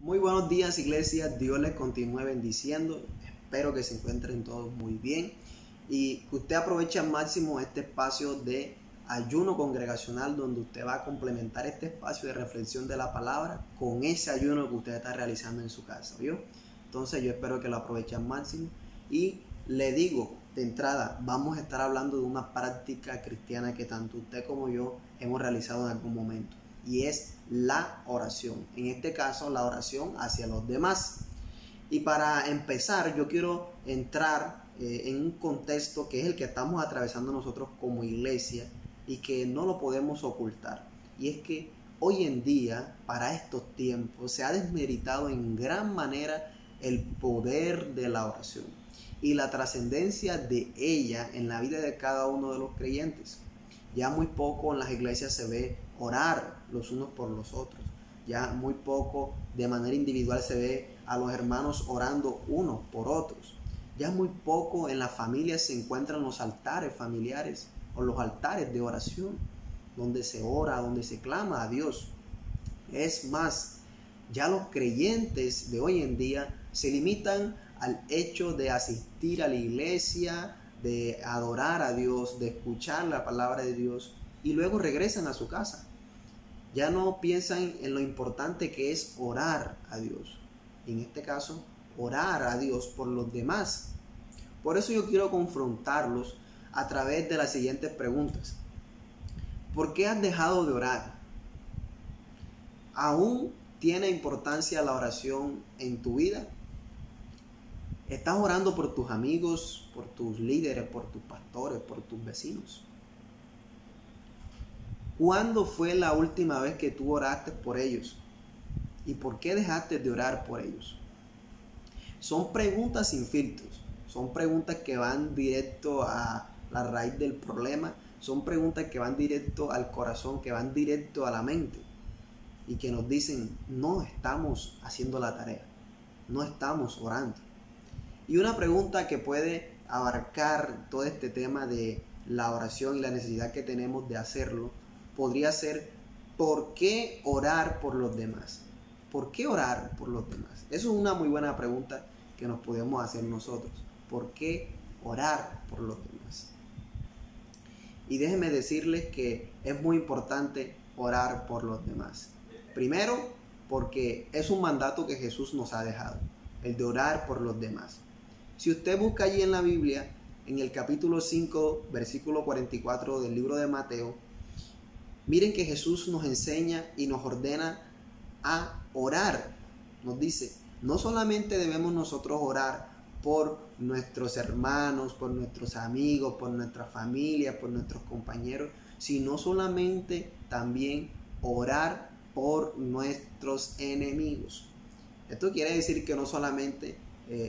Muy buenos días, iglesia. Dios les continúe bendiciendo. Espero que se encuentren todos muy bien y que usted aproveche al máximo este espacio de ayuno congregacional, donde usted va a complementar este espacio de reflexión de la palabra con ese ayuno que usted está realizando en su casa, ¿vio? Entonces yo espero que lo aproveche al máximo y le digo de entrada, vamos a estar hablando de una práctica cristiana que tanto usted como yo hemos realizado en algún momento, y es la oración. En este caso, la oración hacia los demás. Y para empezar, yo quiero entrar en un contexto que es el que estamos atravesando nosotros como iglesia y que no lo podemos ocultar. Y es que hoy en día, para estos tiempos, se ha desmeritado en gran manera el poder de la oración y la trascendencia de ella en la vida de cada uno de los creyentes. Ya muy poco en las iglesias se ve orar los unos por los otros. Ya muy poco de manera individual se ve a los hermanos orando unos por otros. Ya muy poco en las familias se encuentran los altares familiares o los altares de oración, donde se ora, donde se clama a Dios. Es más, ya los creyentes de hoy en día se limitan al hecho de asistir a la iglesia, de adorar a Dios, de escuchar la palabra de Dios y luego regresan a su casa. Ya no piensan en lo importante que es orar a Dios. En este caso, orar a Dios por los demás. Por eso yo quiero confrontarlos a través de las siguientes preguntas. ¿Por qué has dejado de orar? ¿Aún tiene importancia la oración en tu vida? ¿Estás orando por tus amigos, por tus líderes, por tus pastores, por tus vecinos? ¿Cuándo fue la última vez que tú oraste por ellos? ¿Y por qué dejaste de orar por ellos? Son preguntas sin filtros. Son preguntas que van directo a la raíz del problema. Son preguntas que van directo al corazón, que van directo a la mente. Y que nos dicen, no estamos haciendo la tarea. No estamos orando. Y una pregunta que puede abarcar todo este tema de la oración y la necesidad que tenemos de hacerlo, podría ser, ¿por qué orar por los demás? ¿Por qué orar por los demás? Eso es una muy buena pregunta que nos podemos hacer nosotros. ¿Por qué orar por los demás? Y déjenme decirles que es muy importante orar por los demás. Primero, porque es un mandato que Jesús nos ha dejado, el de orar por los demás. Si usted busca allí en la Biblia, en el capítulo 5, versículo 44 del libro de Mateo, miren que Jesús nos enseña y nos ordena a orar. Nos dice, no solamente debemos nosotros orar por nuestros hermanos, por nuestros amigos, por nuestra familia, por nuestros compañeros, sino solamente también orar por nuestros enemigos. Esto quiere decir que no solamente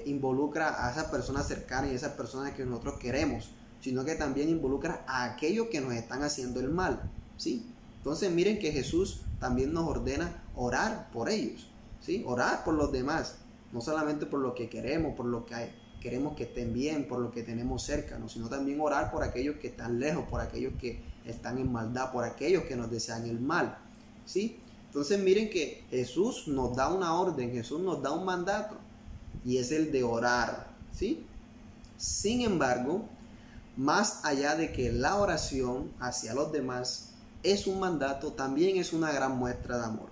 involucra a esas personas cercanas y a esas personas que nosotros queremos, sino que también involucra a aquellos que nos están haciendo el mal, ¿sí? Entonces miren que Jesús también nos ordena orar por ellos, ¿sí? Orar por los demás, no solamente por lo que queremos, por lo que queremos que estén bien, por lo que tenemos cerca, ¿no? Sino también orar por aquellos que están lejos, por aquellos que están en maldad, por aquellos que nos desean el mal, ¿sí? Entonces miren que Jesús nos da una orden, Jesús nos da un mandato, y es el de orar, ¿sí? Sin embargo, más allá de que la oración hacia los demás es un mandato, también es una gran muestra de amor.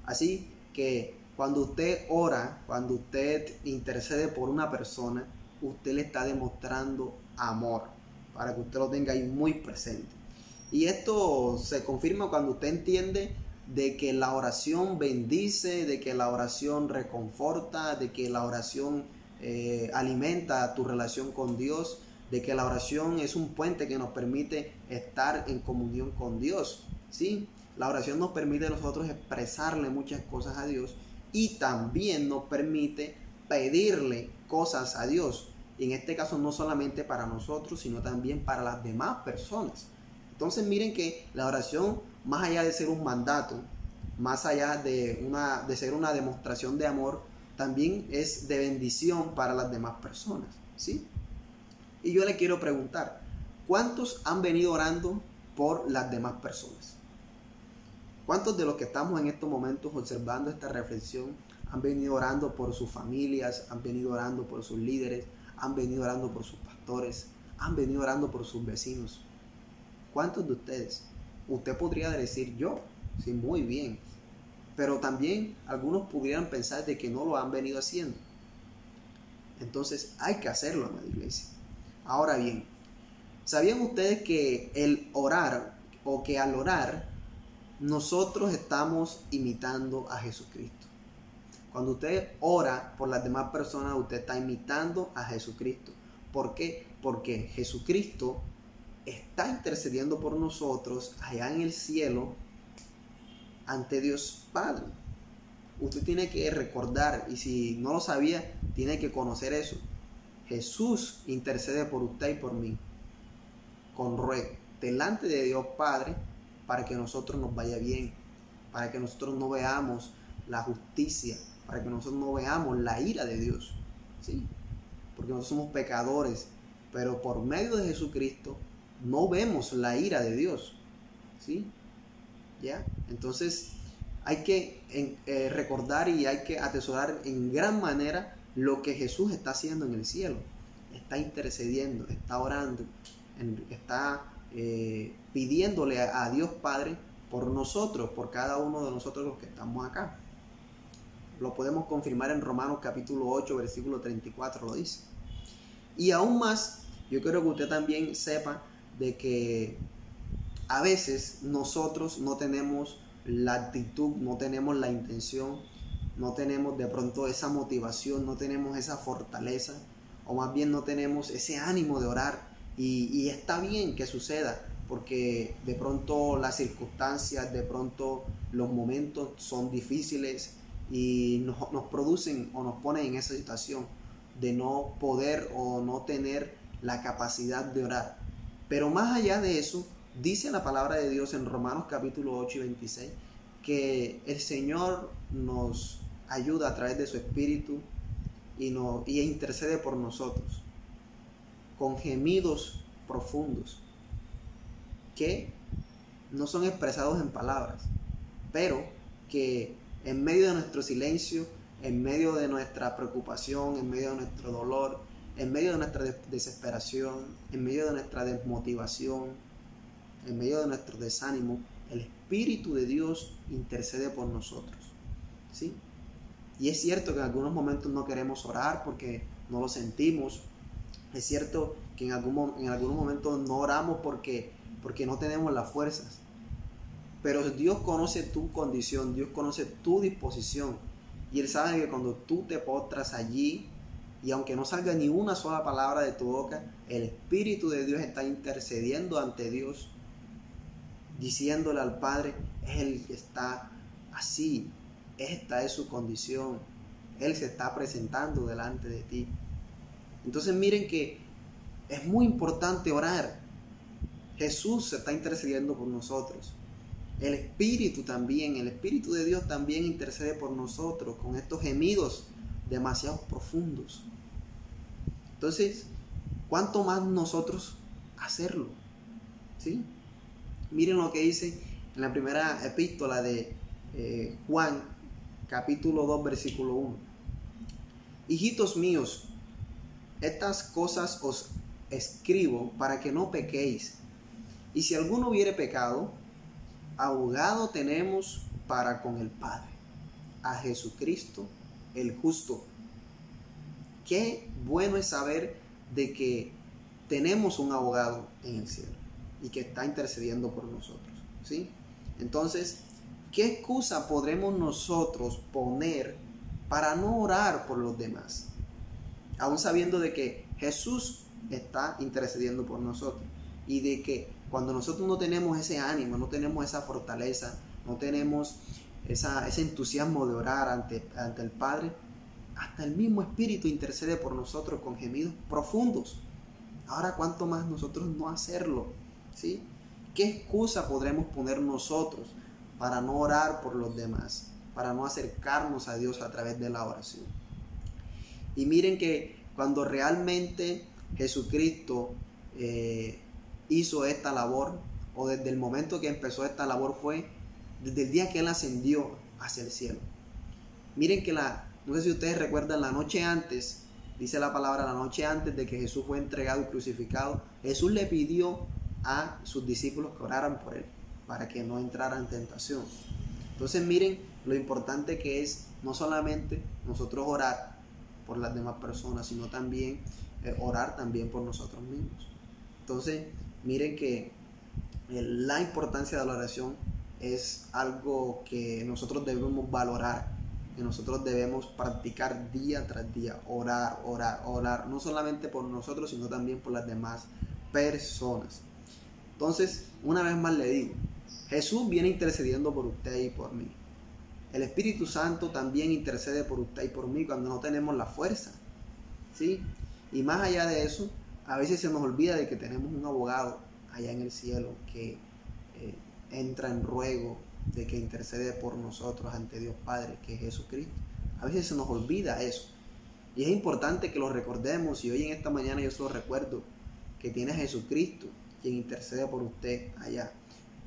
Así que cuando usted ora, cuando usted intercede por una persona, usted le está demostrando amor, para que usted lo tenga ahí muy presente. Y esto se confirma cuando usted entiende de que la oración bendice, de que la oración reconforta, de que la oración alimenta tu relación con Dios, de que la oración es un puente que nos permite estar en comunión con Dios, ¿sí? La oración nos permite a nosotros expresarle muchas cosas a Dios y también nos permite pedirle cosas a Dios. Y en este caso no solamente para nosotros, sino también para las demás personas. Entonces miren que la oración, más allá de ser un mandato, más allá de ser una demostración de amor, también es de bendición para las demás personas, ¿sí? Y yo le quiero preguntar, ¿cuántos han venido orando por las demás personas? ¿Cuántos de los que estamos en estos momentos observando esta reflexión han venido orando por sus familias, han venido orando por sus líderes, han venido orando por sus pastores, han venido orando por sus vecinos. ¿Cuántos de ustedes? Usted podría decir yo, sí, muy bien. Pero también algunos pudieran pensar de que no lo han venido haciendo. Entonces hay que hacerlo, amada iglesia. Ahora bien, ¿sabían ustedes que el orar, o que al orar, nosotros estamos imitando a Jesucristo? Cuando usted ora por las demás personas, usted está imitando a Jesucristo. ¿Por qué? Porque Jesucristo está intercediendo por nosotros allá en el cielo ante Dios Padre. Usted tiene que recordar, y si no lo sabía, tiene que conocer eso. Jesús intercede por usted y por mí con ruego delante de Dios Padre para que nosotros nos vaya bien, para que nosotros no veamos la justicia, para que nosotros no veamos la ira de Dios, ¿sí? Porque nosotros somos pecadores, pero por medio de Jesucristo no vemos la ira de Dios, ¿sí? ¿Ya? Entonces hay que recordar y hay que atesorar en gran manera lo que Jesús está haciendo en el cielo. Está intercediendo, está orando, está pidiéndole a Dios Padre por nosotros, por cada uno de nosotros los que estamos acá. Lo podemos confirmar en Romanos capítulo 8, versículo 34, lo dice. Y aún más, yo quiero que usted también sepa de que a veces nosotros no tenemos la actitud, no tenemos la intención, no tenemos de pronto esa motivación, no tenemos esa fortaleza, o más bien no tenemos ese ánimo de orar. Y está bien que suceda, porque de pronto las circunstancias, de pronto los momentos son difíciles y nos producen o nos ponen en esa situación de no poder o no tener la capacidad de orar. Pero más allá de eso, dice la palabra de Dios en Romanos capítulo 8 y 26, que el Señor nos ayuda a través de su Espíritu y intercede por nosotros con gemidos profundos que no son expresados en palabras, pero que en medio de nuestro silencio, en medio de nuestra preocupación, en medio de nuestro dolor, en medio de nuestra desesperación, en medio de nuestra desmotivación, en medio de nuestro desánimo, el Espíritu de Dios intercede por nosotros, ¿sí? Y es cierto que en algunos momentos no queremos orar porque no lo sentimos. Es cierto que en algunos momentos no oramos porque no tenemos las fuerzas. Pero Dios conoce tu condición, Dios conoce tu disposición. Y Él sabe que cuando tú te postras allí, y aunque no salga ni una sola palabra de tu boca, el Espíritu de Dios está intercediendo ante Dios, diciéndole al Padre, Él está así, esta es su condición, Él se está presentando delante de ti. Entonces miren que es muy importante orar. Jesús se está intercediendo por nosotros. El Espíritu también, el Espíritu de Dios también intercede por nosotros con estos gemidos demasiado profundos. Entonces, ¿cuánto más nosotros hacerlo? ¿Sí? Miren lo que dice en la primera epístola de Juan, capítulo 2, versículo 1. Hijitos míos, estas cosas os escribo para que no pequéis. Y si alguno hubiere pecado, abogado tenemos para con el Padre, a Jesucristo el justo. Qué bueno es saber de que tenemos un abogado en el cielo y que está intercediendo por nosotros, ¿sí? Entonces, ¿qué excusa podremos nosotros poner para no orar por los demás? Aún sabiendo de que Jesús está intercediendo por nosotros y de que cuando nosotros no tenemos ese ánimo, no tenemos esa fortaleza, no tenemos ese entusiasmo de orar ante el Padre, hasta el mismo Espíritu intercede por nosotros con gemidos profundos. Ahora, ¿cuánto más nosotros no hacerlo? ¿Sí? ¿Qué excusa podremos poner nosotros para no orar por los demás, para no acercarnos a Dios a través de la oración? Y miren que cuando realmente Jesucristo hizo esta labor, o desde el momento que empezó esta labor, fue desde el día que Él ascendió hacia el cielo. Miren que no sé si ustedes recuerdan, la noche antes, dice la palabra, la noche antes de que Jesús fue entregado y crucificado, Jesús le pidió a sus discípulos que oraran por él, para que no entrara en tentación. Entonces miren lo importante que es no solamente nosotros orar por las demás personas, sino también orar también por nosotros mismos. Entonces miren que la importancia de la oración es algo que nosotros debemos valorar, que nosotros debemos practicar día tras día, orar, no solamente por nosotros, sino también por las demás personas. Entonces, una vez más le digo, Jesús viene intercediendo por usted y por mí. El Espíritu Santo también intercede por usted y por mí cuando no tenemos la fuerza, ¿sí? Y más allá de eso, a veces se nos olvida de que tenemos un abogado allá en el cielo que entra en ruego, de que intercede por nosotros ante Dios Padre, que es Jesucristo. A veces se nos olvida eso. Y es importante que lo recordemos, y hoy en esta mañana yo se lo recuerdo, que tiene a Jesucristo quien intercede por usted allá.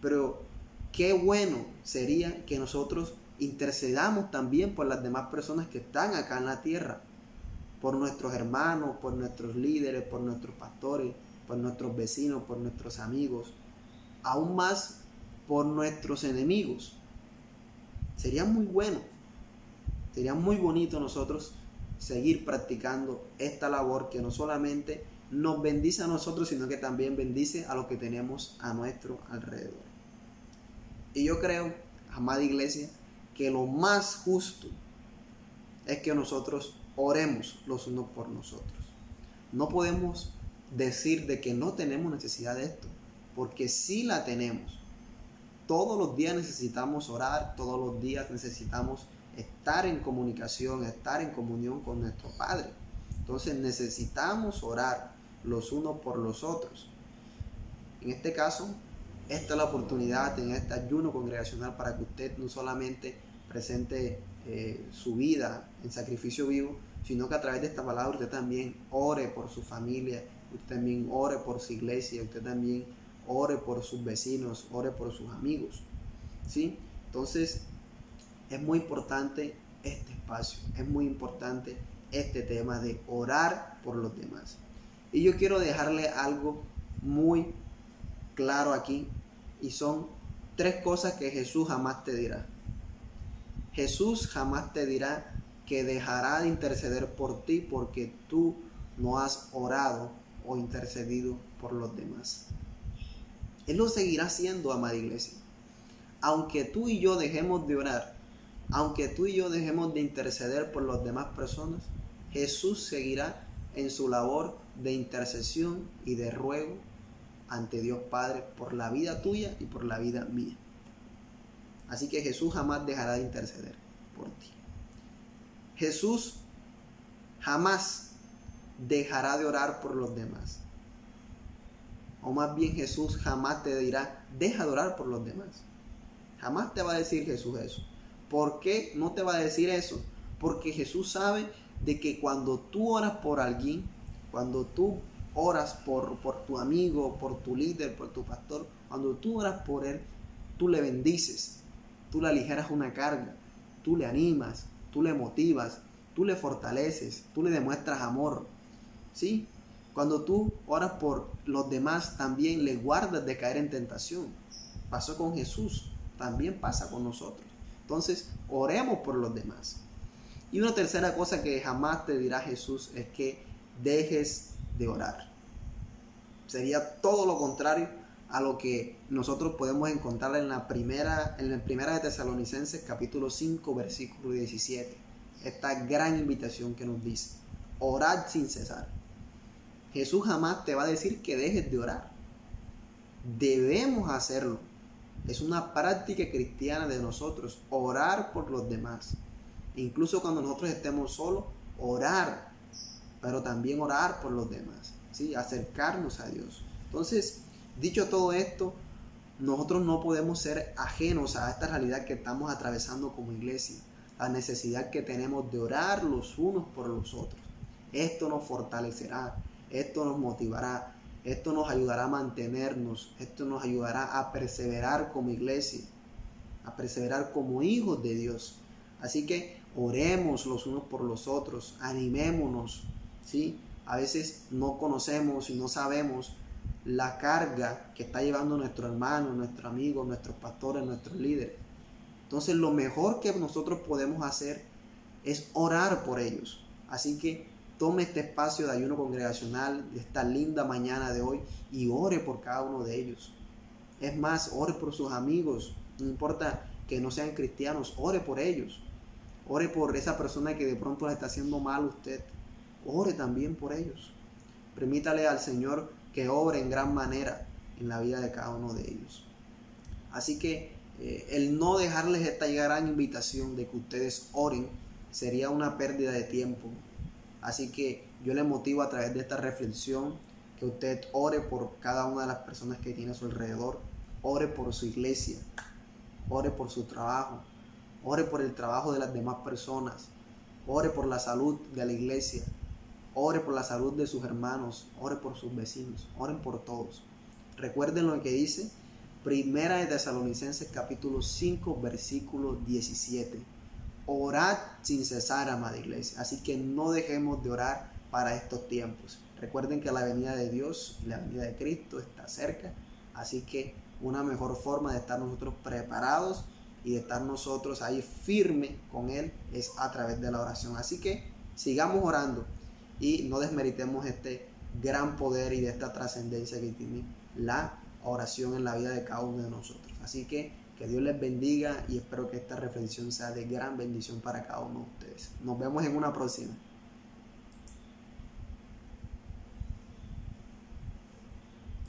Pero qué bueno sería que nosotros intercedamos también por las demás personas que están acá en la tierra, por nuestros hermanos, por nuestros líderes, por nuestros pastores, por nuestros vecinos, por nuestros amigos, aún más por nuestros enemigos. Sería muy bueno, sería muy bonito nosotros seguir practicando esta labor que no solamente nos bendice a nosotros, sino que también bendice a lo que tenemos a nuestro alrededor. Y yo creo, amada iglesia, que lo más justo es que nosotros oremos los unos por nosotros. No podemos decir de que no tenemos necesidad de esto, porque sí la tenemos. Todos los días necesitamos orar, todos los días necesitamos estar en comunicación, estar en comunión con nuestro Padre. Entonces necesitamos orar los unos por los otros. En este caso, esta es la oportunidad en este ayuno congregacional para que usted no solamente presente su vida en sacrificio vivo, sino que a través de esta palabra usted también ore por su familia, usted también ore por su iglesia, usted también ore por sus vecinos, ore por sus amigos, ¿sí? Entonces es muy importante este espacio, es muy importante este tema de orar por los demás. Y yo quiero dejarle algo muy claro aquí, y son 3 cosas que Jesús jamás te dirá. Jesús jamás te dirá que dejará de interceder por ti porque tú no has orado o intercedido por los demás. Él lo seguirá haciendo, amada iglesia. Aunque tú y yo dejemos de orar, aunque tú y yo dejemos de interceder por las demás personas, Jesús seguirá en su labor de intercesión y de ruego ante Dios Padre por la vida tuya y por la vida mía. Así que Jesús jamás dejará de interceder por ti. Jesús jamás dejará de orar por los demás. O más bien Jesús jamás te dirá, deja de orar por los demás. Jamás te va a decir Jesús eso. ¿Por qué no te va a decir eso? Porque Jesús sabe de que cuando tú oras por alguien, cuando tú oras por tu amigo, por tu líder, por tu pastor, cuando tú oras por él, tú le bendices, tú le aligeras una carga, tú le animas, tú le motivas, tú le fortaleces, tú le demuestras amor, ¿sí? Cuando tú oras por los demás, también le guardas de caer en tentación. Pasó con Jesús, también pasa con nosotros. Entonces, oremos por los demás. Y una tercera cosa que jamás te dirá Jesús es que dejes de orar. Sería todo lo contrario a lo que nosotros podemos encontrar en la primera de Tesalonicenses capítulo 5 versículo 17. Esta gran invitación que nos dice: orad sin cesar. Jesús jamás te va a decir que dejes de orar. Debemos hacerlo. Es una práctica cristiana de nosotros, orar por los demás. Incluso cuando nosotros estemos solos, orar, pero también orar por los demás, ¿sí? Acercarnos a Dios. Entonces, dicho todo esto, nosotros no podemos ser ajenos a esta realidad que estamos atravesando como iglesia, la necesidad que tenemos de orar los unos por los otros. Esto nos fortalecerá, esto nos motivará, esto nos ayudará a mantenernos, esto nos ayudará a perseverar como iglesia, a perseverar como hijos de Dios. Así que oremos los unos por los otros, animémonos, ¿sí? A veces no conocemos y no sabemos la carga que está llevando nuestro hermano, nuestro amigo, nuestros pastores, nuestros líderes. Entonces lo mejor que nosotros podemos hacer es orar por ellos. Así que tome este espacio de ayuno congregacional, esta linda mañana de hoy, y ore por cada uno de ellos. Es más, ore por sus amigos, no importa que no sean cristianos, ore por ellos. Ore por esa persona que de pronto le está haciendo mal a usted. Ore también por ellos. Permítale al Señor que obre en gran manera en la vida de cada uno de ellos. Así que el no dejarles esta gran invitación de que ustedes oren sería una pérdida de tiempo. Así que yo le motivo a través de esta reflexión que usted ore por cada una de las personas que tiene a su alrededor. Ore por su iglesia. Ore por su trabajo. Ore por el trabajo de las demás personas. Ore por la salud de la iglesia. Ore por la salud de sus hermanos. Ore por sus vecinos. Oren por todos. Recuerden lo que dice Primera de Tesalonicenses capítulo 5 versículo 17. Orad sin cesar, amada iglesia. Así que no dejemos de orar para estos tiempos. Recuerden que la venida de Dios y la venida de Cristo está cerca. Así que una mejor forma de estar nosotros preparados y de estar nosotros ahí firme con Él es a través de la oración. Así que sigamos orando y no desmeritemos este gran poder y de esta trascendencia que tiene la oración en la vida de cada uno de nosotros. Así que Dios les bendiga y espero que esta reflexión sea de gran bendición para cada uno de ustedes. Nos vemos en una próxima.